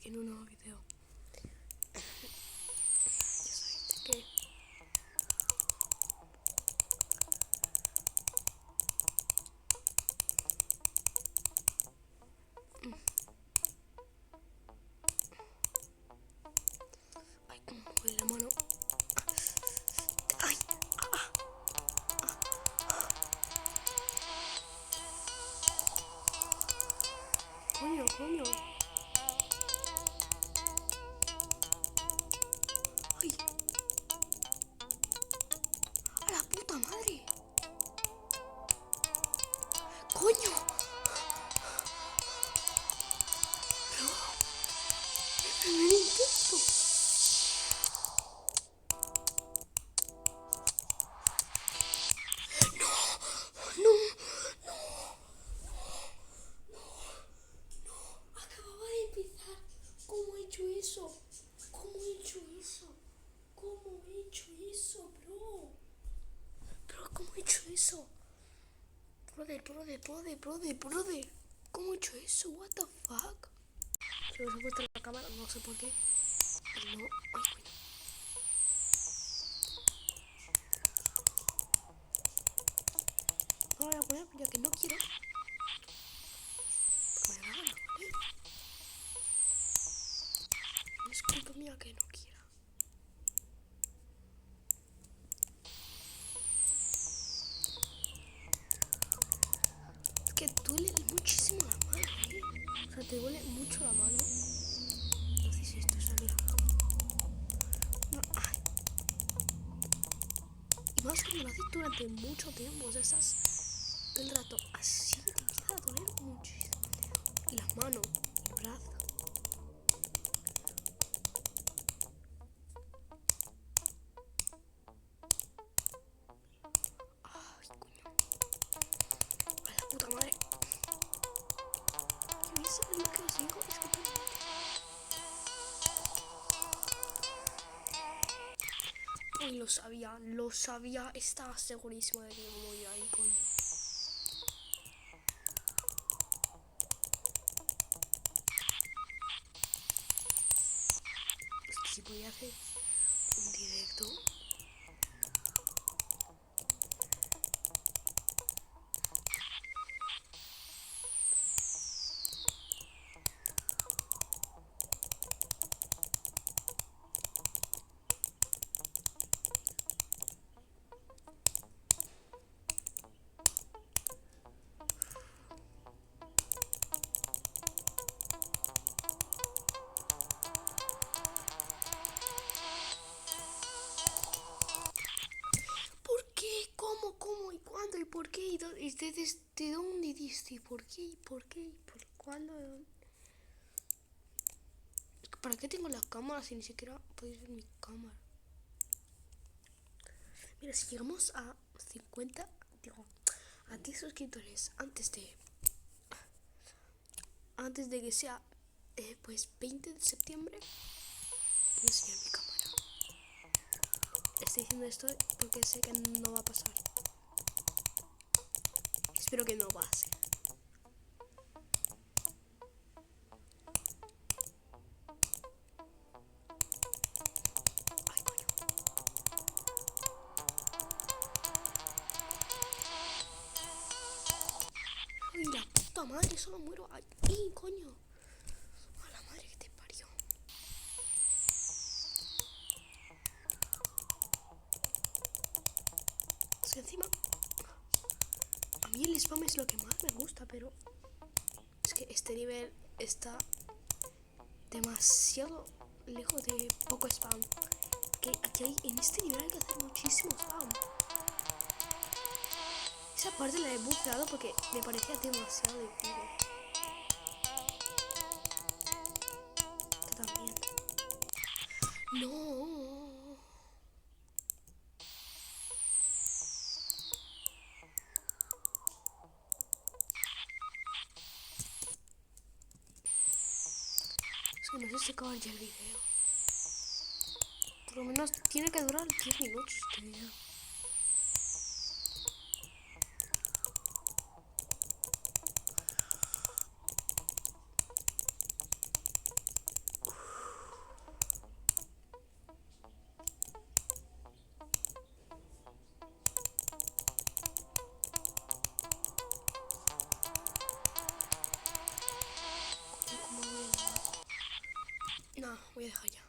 en un nuevo video. Ya sabéis que ay, cómo mueve la mano. Ay, coño. Ay, a la puta madre. Coño. Bro, me intento. No. Acababa de empezar. ¿Cómo he hecho eso? ¿Cómo he hecho eso, bro? Bro, ¿cómo he hecho eso? Brother. ¿Cómo he hecho eso? What the fuck? Se me ha puesto la cámara, no sé por qué. No, ay, coño. No lo voy a poner ya que no quiero. Porque me da gana, ¿vale? No es culpa mía que no quiera. Es que duele muchísimo la mano, ¿eh? O sea, te duele mucho la mano. No sé si esto sale. No, ay. Y más cuando lo haces durante mucho tiempo. O sea, estás todo el rato así, te empieza a doler muchísimo. Y las manos, el brazo. Ay, coño. A la puta madre. ¿Veis lo que os digo? Es que uy, lo sabía, estaba segurísimo de que iba a morir ahí, coño. Es que si podía hacer un directo. ¿Por qué? ¿Cómo? ¿Y cuándo? ¿Y por qué? ¿Y desde dónde diste? ¿Y por qué? ¿Y por qué? ¿Y por cuándo? ¿Para qué tengo la cámara si ni siquiera podéis ver mi cámara? Mira, si llegamos a 50, digo, a 10 suscriptores antes de que sea pues 20 de septiembre, voy a enseñar mi cámara. Estoy diciendo esto porque sé que no va a pasar. Espero que no pase. Ay, coño. Ay, la puta madre, solo muero aquí, coño. A la madre que te parió. Es que encima a mí el spam es lo que más me gusta, pero es que este nivel está demasiado lejos de poco spam. Que aquí en este nivel hay que hacer muchísimo spam. Esa parte la he buceado porque me parecía demasiado difícil. Esta también. No. Es que no sé si acabar ya el video. Por lo menos tiene que durar 10 minutos este video. nada, voy a dejar ya.